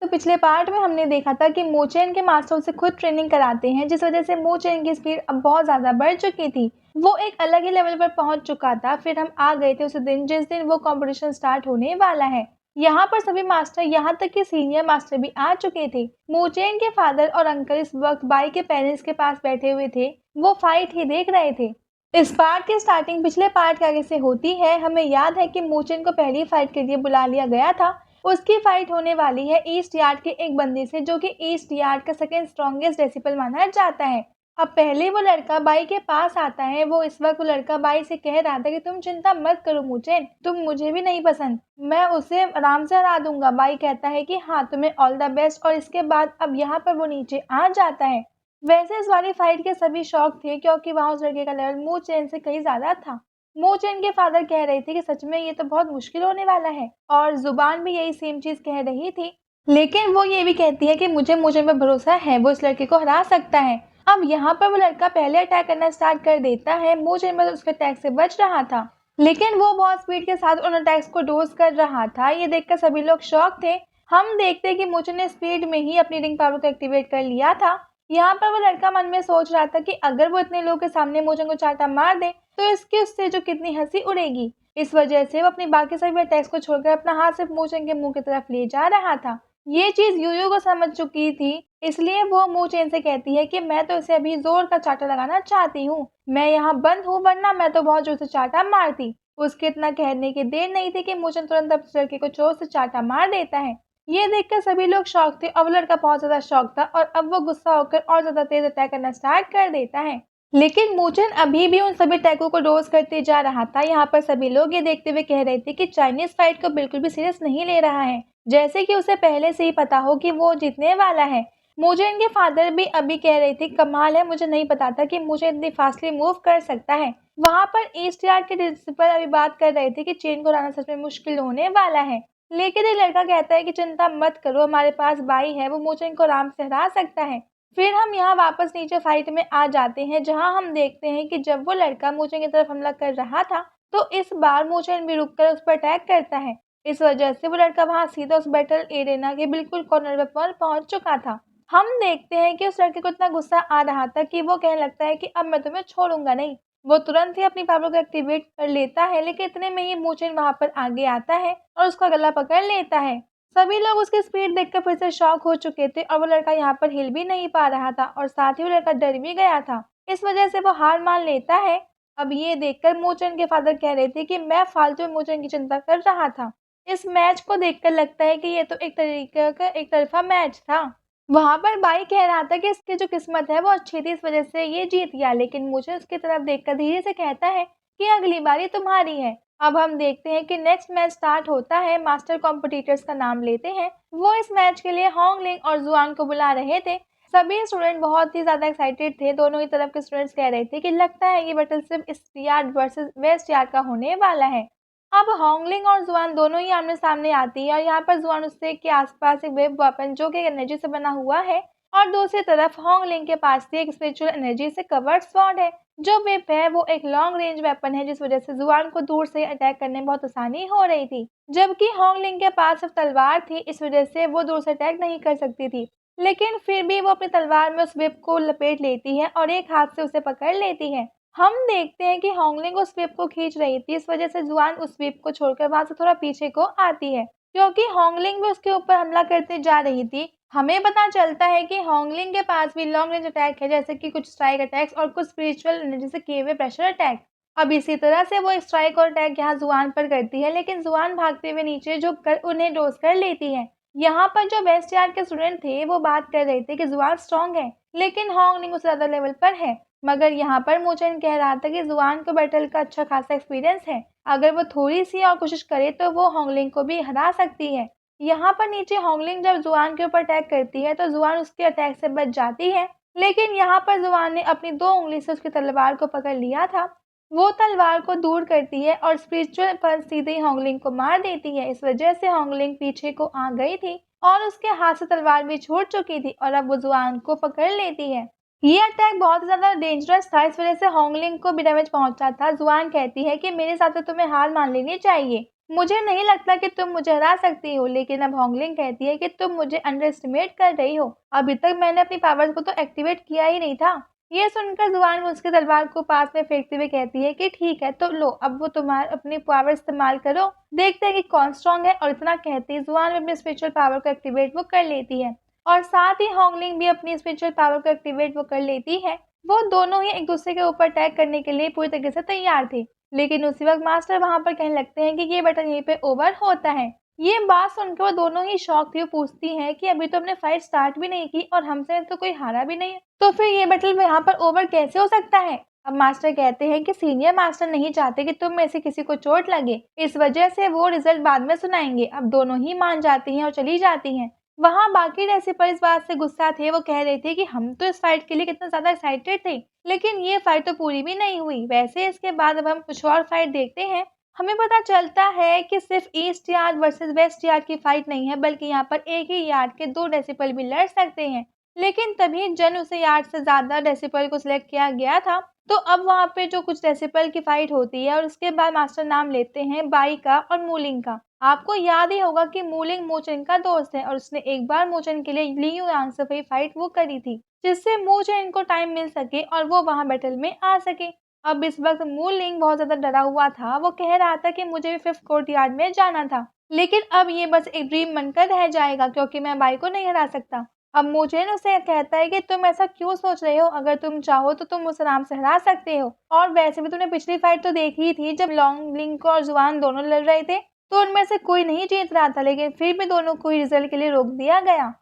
तो पिछले पार्ट में हमने देखा था कि मोचेन के मास्टर उसे खुद ट्रेनिंग कराते हैं, जिस वजह से मोचेन की स्पीड अब बहुत ज़्यादा बढ़ चुकी थी। वो एक अलग ही लेवल पर पहुंच चुका था। फिर हम आ गए थे उस दिन जिस दिन वो कंपटीशन स्टार्ट होने वाला है। यहाँ पर सभी मास्टर, यहाँ तक कि सीनियर मास्टर भी आ चुके थे। मोचेन के फादर और अंकल इस वक्त बाई के पेरेंट्स के पास बैठे हुए थे। वो फाइट ही देख रहे थे। इस पार्ट की स्टार्टिंग पिछले पार्ट के आगे से होती है। हमें याद है कि मोचेन को पहली फाइट के लिए बुला लिया गया था। उसकी फाइट होने वाली है ईस्ट यार्ड के एक बंदे से, जो कि ईस्ट यार्ड का सेकंड स्ट्रॉन्गेस्ट डेसिबल माना जाता है। अब पहले वो लड़का बाई के पास आता है। वो इस वक्त वो लड़का बाई से कह रहा था कि तुम चिंता मत करो मोचेन, तुम मुझे भी नहीं पसंद, मैं उसे आराम से हरा दूंगा। बाई कहता है कि हाँ, तुम्हें ऑल द बेस्ट। और इसके बाद अब यहाँ पर वो नीचे आ जाता है। वैसे इस वाली फाइट के सभी शौक थे, क्योंकि वहाँ उस लड़के का लेवल मोचेन से कहीं ज्यादा था। मोचेन के फादर कह रहे थे कि सच में ये तो बहुत मुश्किल होने वाला है, और जुबान भी यही सेम चीज कह रही थी। लेकिन वो ये भी कहती है कि मुझे मोचेन पर भरोसा है, वो इस लड़के को हरा सकता है। अब यहाँ पर वो लड़का पहले अटैक करना स्टार्ट कर देता है। मोचेन बस उसके अटैक से बच रहा था, लेकिन वो बहुत स्पीड के साथ उन अटैक्स को डोज कर रहा था। ये देखकर सभी लोग शॉक थे। हम देखते हैं कि मोचेन ने स्पीड में ही अपनी रिंग पावर को एक्टिवेट कर लिया था। यहाँ पर वो लड़का मन में सोच रहा था कि अगर वो इतने लोगों के सामने मोचेन को चाटा मार दे तो इसकी उससे जो कितनी हंसी उड़ेगी। इस वजह से वो अपनी बाकी सभी अटैक्स को छोड़कर अपना हाथ सिर्फ मोचेन के मुंह की तरफ ले जा रहा था। ये चीज यूयू को समझ चुकी थी, इसलिए वो मोचेन से कहती है कि मैं तो इसे अभी जोर का चाटा लगाना चाहती हूँ, मैं यहाँ बंद हूँ, वरना मैं तो बहुत जोर से चाटा मारती। उसके इतना कहने की देर नहीं थी कि मोचेन तुरंत अपने लड़के को जोर से चाटा मार देता है। ये देखकर सभी लोग शॉक थे, और वो लड़का बहुत ज्यादा शॉक था, और अब वो गुस्सा होकर और ज्यादा तेज अटैक करना स्टार्ट कर देता है। लेकिन मोचेन अभी भी उन सभी अटैकों को डोज करते जा रहा था। यहाँ पर सभी लोग ये देखते हुए कह रहे थे कि चाइनीज फाइट को बिल्कुल भी सीरियस नहीं ले रहा है, जैसे कि उसे पहले से ही पता हो कि वो जीतने वाला है। मोचेन के फादर भी अभी कह रहे थे, कमाल है, मुझे नहीं पता था कि मोचेन इतनी फास्टली मूव कर सकता है। वहां पर ईस्ट यार्ड के प्रिंसिपल अभी बात कर रहे थे कि चेन को हराना सच में मुश्किल होने वाला है। लेकिन ये लड़का कहता है कि चिंता मत करो, हमारे पास बाई है, वो मोचेन को आराम से हरा सकता है। फिर हम यहाँ वापस नीचे फाइट में आ जाते हैं, जहाँ हम देखते हैं कि जब वो लड़का मोचेन की तरफ हमला कर रहा था, तो इस बार मोचेन भी रुककर उस पर अटैक करता है। इस वजह से वो लड़का वहां सीधा उस बैटल एरेना के बिल्कुल कॉर्नर पर पहुंच चुका था। हम देखते हैं कि उस लड़के को इतना गुस्सा आ रहा था कि वो कहने लगता है कि अब मैं तुम्हें छोड़ूंगा नहीं। वो तुरंत ही अपनी पावर को एक्टिवेट कर लेता है, लेकिन इतने में ही मोचेन वहां पर आगे आता है और उसका गला पकड़ लेता है। सभी लोग उसकी स्पीड देखकर फिर से शॉक हो चुके थे, और वो लड़का यहाँ पर हिल भी नहीं पा रहा था, और साथ ही वो लड़का डर भी गया था। इस वजह से वो हार मान लेता है। अब ये देखकर मोचेन के फादर कह रहे थे कि मैं फालतू में मोचेन की चिंता कर रहा था। इस मैच को देखकर लगता है कि ये तो एक तरीके का एक तरफा मैच था। वहां पर बाई कह रहा था कि इसकी जो किस्मत है वो अच्छी थी, इस वजह से ये जीत गया। लेकिन मुझे उसकी तरफ देखकर धीरे से कहता है कि अगली बारी तुम्हारी है। अब हम देखते हैं कि नेक्स्ट मैच स्टार्ट होता है। मास्टर कॉम्पिटिटर्स का नाम लेते हैं। वो इस मैच के लिए होंगलिंग और जुआन को बुला रहे थे। सभी स्टूडेंट बहुत ही ज्यादा एक्साइटेड थे। दोनों ही तरफ के स्टूडेंट्स कह रहे थे कि लगता है ये बैटल सिर्फ east yard versus West yard का होने वाला है। अब होंगलिंग और जुआन दोनों ही आमने सामने आती है, और यहाँ पर जुआन उससे के आसपास एक वेब वेपन जो कि एनर्जी से बना हुआ है, और दूसरी तरफ होंगलिंग के पास से एक स्पिरिचुअल एनर्जी से कवर्ड स्वॉर्ड है। जो वेप है वो एक लॉन्ग रेंज वेपन है, जिस वजह से जुआन को दूर से अटैक करने में बहुत आसानी हो रही थी। जबकि होंगलिंग के पास सिर्फ तलवार थी, इस वजह से वो दूर से अटैक नहीं कर सकती थी। लेकिन फिर भी वो अपनी तलवार में उस वेब को लपेट लेती है और एक हाथ से उसे पकड़ लेती है। हम देखते हैं कि होंगलिंग उस व्हिप को खींच रही थी, इस वजह से जुआन उस व्हिप को छोड़कर वहां से थोड़ा पीछे को आती है, क्योंकि होंगलिंग भी उसके ऊपर हमला करते जा रही थी। हमें पता चलता है कि होंगलिंग के पास भी लॉन्ग रेंज अटैक है, जैसे कि कुछ स्ट्राइक अटैक्स और कुछ स्पिरिचुअल एनर्जी से किए हुए प्रेशर अटैक। अब इसी तरह से वो स्ट्राइक और अटैक यहाँ जुआन पर करती है, लेकिन जुआन भागते हुए नीचे झुक कर उन्हें डोज कर लेती है। यहाँ पर जो वेस्ट यार्ड के स्टूडेंट थे वो बात कर रहे थे कि जुआन स्ट्रॉन्ग है, लेकिन होंगलिंग उससे ज्यादा लेवल पर है। मगर यहाँ पर मोचेन कह रहा था कि जुआन को बैटल का अच्छा खासा एक्सपीरियंस है, अगर वो थोड़ी सी और कोशिश करे तो वो होंगलिंग को भी हरा सकती है। यहाँ पर नीचे होंगलिंग जब जुआन के ऊपर अटैक करती है तो जुआन उसके अटैक से बच जाती है, लेकिन यहाँ पर जुआन ने अपनी 2 उंगली से उसकी तलवार को पकड़ लिया था। वो तलवार को दूर करती है और स्पिरिचुअल पर सीधे ही होंगलिंग को मार देती है। इस वजह से होंगलिंग पीछे को आ गई थी और उसके हाथ से तलवार भी छूट चुकी थी, और अब वो जुआन को पकड़ लेती है। ये अटैक बहुत ज्यादा डेंजरस था, इस वजह से होंगलिंग को भी डैमेज पहुंचा था। जुआन कहती है कि मेरे साथ तो तुम्हें हार मान लेनी चाहिए। मुझे नहीं लगता कि तुम मुझे हरा सकती हो, लेकिन अब होंगलिंग कहती है कि तुम मुझे अंडर एस्टिमेट कर रही हो। अभी तक मैंने अपनी पावर्स को तो एक्टिवेट किया ही नहीं था। ये सुनकर जुआन उसके तलवार को पास में फेंकते हुए कहती है कि ठीक है, तो लो, अब वो तुम्हारे अपनी पावर इस्तेमाल करो, देखते हैं कि कौन स्ट्रांग है। और इतना कहते ही जुआन अपनी स्पिरिचुअल पावर को एक्टिवेट वो कर लेती है, और साथ ही होंगलिंग भी अपनी स्पिरिचुअल पावर को एक्टिवेट वो कर लेती है। वो दोनों ही एक दूसरे के ऊपर अटैक करने के लिए पूरी तरीके से तैयार थे। लेकिन उसी वक्त मास्टर वहां पर कहने लगते हैं कि ये बटन यहीं पे ओवर होता है। ये बात सुनकर वो दोनों ही शॉक थी। वो पूछती हैं कि अभी तो हमने फाइट स्टार्ट भी नहीं की और हमसे तो कोई हारा भी नहीं है, तो फिर ये बटन यहाँ पर ओवर कैसे हो सकता है। अब मास्टर कहते हैं कि सीनियर मास्टर नहीं चाहते कि तुम में से किसी को चोट लगे, इस वजह से वो रिजल्ट बाद में सुनाएंगे। अब दोनों ही मान जाती हैं और चली जाती हैं। वहाँ बाकी रेसिपर इस बात से गुस्सा थे। वो कह रहे थे कि हम तो इस फाइट के लिए कितना ज्यादा एक्साइटेड थे, लेकिन ये फाइट तो पूरी भी नहीं हुई। वैसे इसके बाद अब हम कुछ और फाइट देखते हैं। हमें पता चलता है कि सिर्फ east yard versus West yard की फाइट नहीं है, बल्कि यहाँ पर एक ही यार्ड के दो डेसिपल भी लड़ सकते हैं। लेकिन तभी जन उसे यार्ड से ज्यादा डेसिपल को सिलेक्ट किया गया था। तो अब वहाँ पे जो कुछ डेसिपल की फाइट होती है और उसके बाद मास्टर नाम लेते हैं बाई का और मूलिंग का। आपको याद ही होगा कि मूलिंग मोचन का दोस्त है और उसने एक बार मोचन के लिए लियू यांग से वही फाइट वो करी थी, जिससे मोचन को टाइम मिल सके और वो वहाँ बैटल में आ सके। अब इस वक्त मूलिंग बहुत ज्यादा डरा हुआ था। वो कह रहा था कि मुझे भी फिफ्थ कोर्ट यार्ड में जाना था, लेकिन अब ये बस एक ड्रीम बनकर रह जाएगा क्योंकि मैं बाई को नहीं हरा सकता। अब मोचेन उसे कहता है कि तुम ऐसा क्यों सोच रहे हो, अगर तुम चाहो तो तुम उस आराम से हरा सकते हो। और वैसे भी तुमने पिछली फाइट तो देखी ही थी, जब लॉन्ग लिंक और जुआन दोनों लड़ रहे थे, तो उनमें से कोई नहीं जीत रहा था, लेकिन फिर भी दोनों को ही रिजल्ट के लिए रोक दिया गया।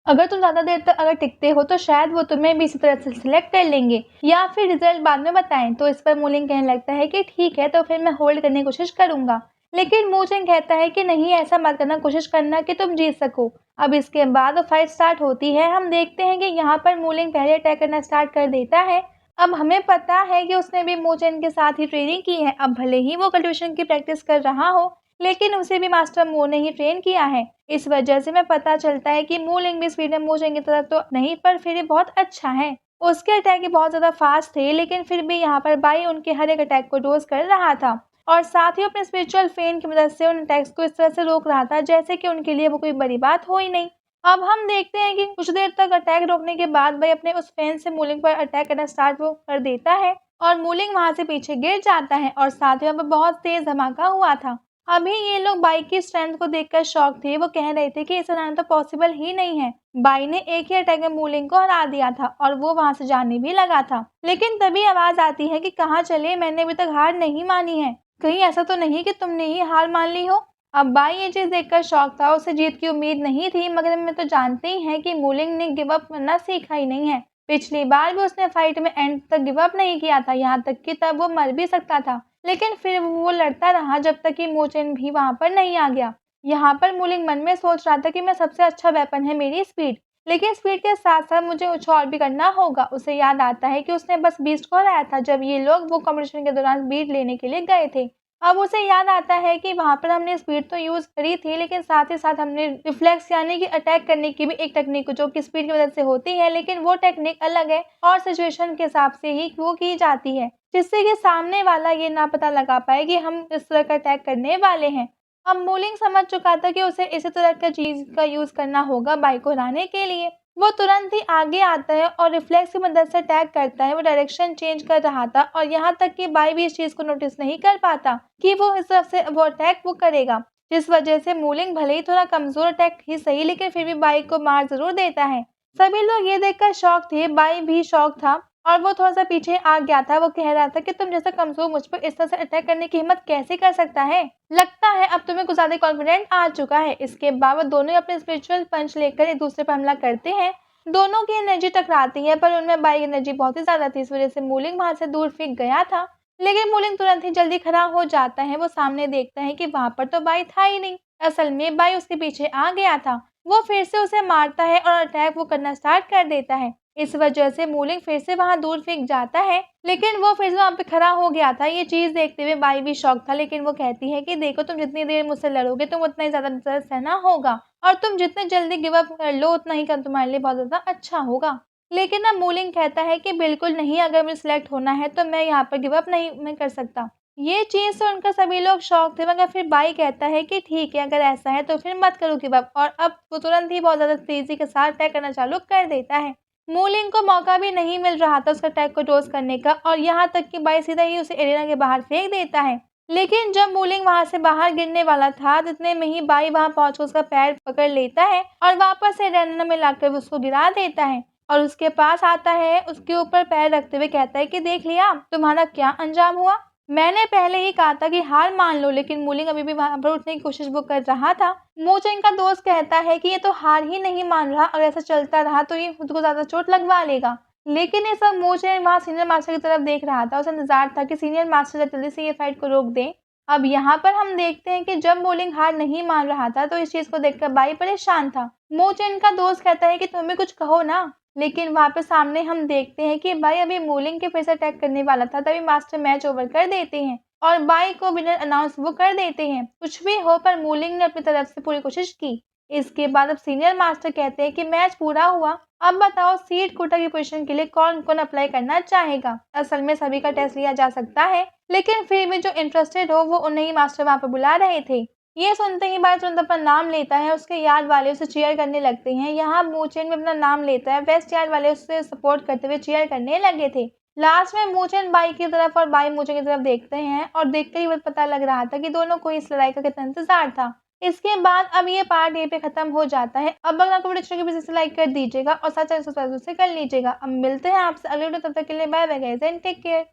अगर तुम ज्यादा देर तक अगर टिकते हो तो शायद वो तुम्हें भी इसी तरह से सिलेक्ट कर लेंगे या फिर रिजल्ट बाद में बताएं। तो इस पर मूलिंग कहने लगता है कि ठीक है, तो फिर मैं होल्ड करने की कोशिश करूंगा। लेकिन मूचिंग कहता है कि नहीं, ऐसा मत करना, कोशिश करना कि तुम जीत सको। अब इसके बाद वो फाइट स्टार्ट होती है। हम देखते हैं कि यहाँ पर मूलिंग पहले अटैक करना स्टार्ट कर देता है। अब हमें पता है कि उसने भी मोचेन के साथ ही ट्रेनिंग की है। अब भले ही वो कल्टिवेशन की प्रैक्टिस कर रहा हो, लेकिन उसे भी मास्टर मो ने ही ट्रेन किया है। इस वजह से मैं पता चलता है कि मूलिंग भी स्पीड में मोचेन की तरह तो नहीं, पर फिर भी बहुत अच्छा है। उसके अटैक बहुत ज्यादा फास्ट थे, लेकिन फिर भी यहाँ पर बाई उनके हर एक अटैक को डोज कर रहा था और साथ ही अपने स्पिरिचुअल फेन की मदद से उन अटैक्स को इस तरह से रोक रहा था जैसे कि उनके लिए वो कोई बड़ी बात हो ही नहीं। अब हम देखते हैं कि कुछ देर तक अटैक रोकने के बाद भाई अपने उस फैन से मूलिंग पर अटैक करना स्टार्ट वो कर देता है और मूलिंग वहां से पीछे गिर जाता है और साथ ही वहाँ पर बहुत तेज धमाका हुआ था। अभी ये लोग बाई की स्ट्रेंथ को देखकर शॉक थे। वो कह रहे थे कि ऐसा हराना तो पॉसिबल ही नहीं है। बाई ने एक ही अटैक में मूलिंग को हरा दिया था और वो वहां से जाने भी लगा था, लेकिन तभी आवाज आती है कि कहाँ चले, मैंने अभी तक हार नहीं मानी है, कहीं ऐसा तो नहीं कि तुमने ही हार मान ली हो। अब बाई ये चीज देखकर शॉक था। उसे जीत की उम्मीद नहीं थी, मगर मैं तो जानते ही हैं कि मूलिंग ने गिव अप करना सीखा ही नहीं है। पिछली बार भी उसने फाइट में एंड तक गिव अप नहीं किया था, यहाँ तक कि तब वो मर भी सकता था, लेकिन फिर वो लड़ता रहा जब तक कि मोचेन भी वहां पर नहीं आ गया। यहाँ पर मूलिंग मन में सोच रहा था कि मैं सबसे अच्छा वेपन है मेरी स्पीड, लेकिन स्पीड के साथ साथ मुझे कुछ और भी करना होगा। उसे याद आता है कि उसने बस बीस्ट को हराया था जब ये लोग वो कॉम्पिटिशन के दौरान बीट लेने के लिए गए थे। अब उसे याद आता है कि वहां पर हमने स्पीड तो यूज करी थी, लेकिन साथ ही साथ हमने रिफ्लेक्स यानी कि अटैक करने की भी एक टेक्निक जो कि स्पीड की वजह से होती है, लेकिन वो टेक्निक अलग है और सिचुएशन के हिसाब से ही वो की जाती है, जिससे कि सामने वाला ये ना पता लगा पाए कि हम इस तरह का अटैक करने वाले हैं। अब मूलिंग समझ चुका था कि उसे इसी तरह का चीज का यूज करना होगा बाई को हराने के लिए। वो तुरंत ही आगे आता है और रिफ्लेक्स की मदद से अटैक करता है। वो डायरेक्शन चेंज कर रहा था और यहाँ तक कि बाई भी इस चीज को नोटिस नहीं कर पाता कि वो इस तरफ से वो अटैक वो करेगा, जिस वजह से मूलिंग भले ही थोड़ा कमजोर अटैक ही सही, लेकिन फिर भी बाई को मार जरूर देता है। सभी लोग ये देखकर शॉक थे, बाई भी शॉक था और वो थोड़ा सा पीछे आ गया था। वो कह रहा था कि तुम जैसा कमजोर मुझ पर इस तरह से अटैक करने की हिम्मत कैसे कर सकता है, लगता है अब तुम्हें कुछ ज्यादा कॉन्फिडेंट आ चुका है। इसके बाद दोनों अपने स्पिरिचुअल पंच लेकर एक दूसरे पर हमला करते हैं। दोनों की एनर्जी टकराती है, पर उनमें बाई एनर्जी बहुत ही ज्यादा थी, इस वजह से मूलिंग वहां से दूर फेंक गया था। लेकिन मूलिंग तुरंत ही जल्दी खड़ा हो जाता है। वो सामने देखता है कि वहां पर तो बाई था ही नहीं, असल में बाई उसके पीछे आ गया था। वो फिर से उसे मारता है और अटैक वो करना स्टार्ट कर देता है। इस वजह से मूलिंग फिर से वहां दूर फेंक जाता है, लेकिन वो फिर से वहां पे खड़ा हो गया था। ये चीज देखते हुए बाई भी शॉक था, लेकिन वो कहती है कि देखो, तुम जितनी देर मुझसे लड़ोगे तुम उतना ही ज्यादा दर्द सहना होगा और तुम जितने जल्दी गिव अप कर लो उतना ही तुम्हारे लिए बहुत ज्यादा अच्छा होगा। लेकिन अब मूलिंग कहता है कि बिल्कुल नहीं, अगर मुझे सिलेक्ट होना है तो मैं यहाँ पर गिव अप नहीं मैं कर सकता। ये चीज़ सुनकर सभी लोग शॉक थे, मगर फिर बाई कहता है कि ठीक है, अगर ऐसा है तो फिर मत करो गिव अप, और अब वो तुरंत ही बहुत ज़्यादा तेज़ी के साथ अटैक करना चालू कर देता है। मूलिंग को मौका भी नहीं मिल रहा था उसका अटैक को डोज़ करने का, और यहाँ तक कि बाई सीधा ही उसे एरिना के बाहर फेंक देता है। लेकिन जब मूलिंग वहाँ से बाहर गिरने वाला था, इतने में ही बाई वहाँ पहुँचकर उसका पैर पकड़ लेता है और वापस से एरिना में लाकर उसको गिरा देता है, और उसके पास आता है, उसके ऊपर पैर रखते हुए कहता है कि देख लिया तुम्हारा क्या अंजाम हुआ। मैंने पहले ही कहा था कि हार मान लो, लेकिन मूलिंग अभी भी वहाँ पर उठने की कोशिश वो कर रहा था। मूचेन का दोस्त कहता है कि ये तो हार ही नहीं मान रहा, और ऐसा चलता रहा तो ये खुद को ज़्यादा चोट लगवा लेगा। लेकिन इस वक्त मूचेन वहाँ सीनियर मास्टर की तरफ देख रहा था। उसे इंतजार था कि सीनियर मास्टर जल्दी से ये फाइट को रोक दे। अब यहाँ पर हम देखते हैं कि जब मूलिंग हार नहीं मान रहा था तो इस चीज़ को देखकर बाई परेशान था। मूचेन का दोस्त कहता है कि तुम भी कुछ कहो ना, लेकिन वहाँ पे सामने हम देखते हैं कि बाई अभी मूलिंग के फिर से अटैक करने वाला था, तभी मास्टर मैच ओवर कर देते हैं और बाई को विनर अनाउंस वो कर देते हैं। कुछ भी हो, पर मूलिंग ने अपनी तरफ से पूरी कोशिश की। इसके बाद अब सीनियर मास्टर कहते हैं कि मैच पूरा हुआ, अब बताओ सीड कोटा की पोजीशन के लिए कौन कौन अप्लाई करना चाहेगा। असल में सभी का टेस्ट लिया जा सकता है, लेकिन फिर भी जो इंटरेस्टेड हो वो उन्हें ही मास्टर वहाँ पे बुला रहे थे। ये सुनते ही बाई तुरंत अपना नाम लेता है, उसके यार्ड वाले उसे चीयर करने लगते हैं। यहाँ मूचेन भी अपना नाम लेता है, वेस्ट यार्ड वाले उसे सपोर्ट करते हुए चीयर करने लगे थे। लास्ट में मूचेन बाई की तरफ और बाई मूचेन की तरफ देखते हैं, और देखकर ही बस पता लग रहा था कि दोनों को इस लड़ाई का कितना इंतजार था। इसके बाद अब ये पार्ट यहीं पे खत्म हो जाता है। अब अगर आपको वीडियो अच्छी लगी तो लाइक कर दीजिएगा और साथ साथ सब्सक्राइब कर लीजिएगा। अब मिलते हैं आपसे अगले वीडियो, तब तक के लिए bye bye guys and take care.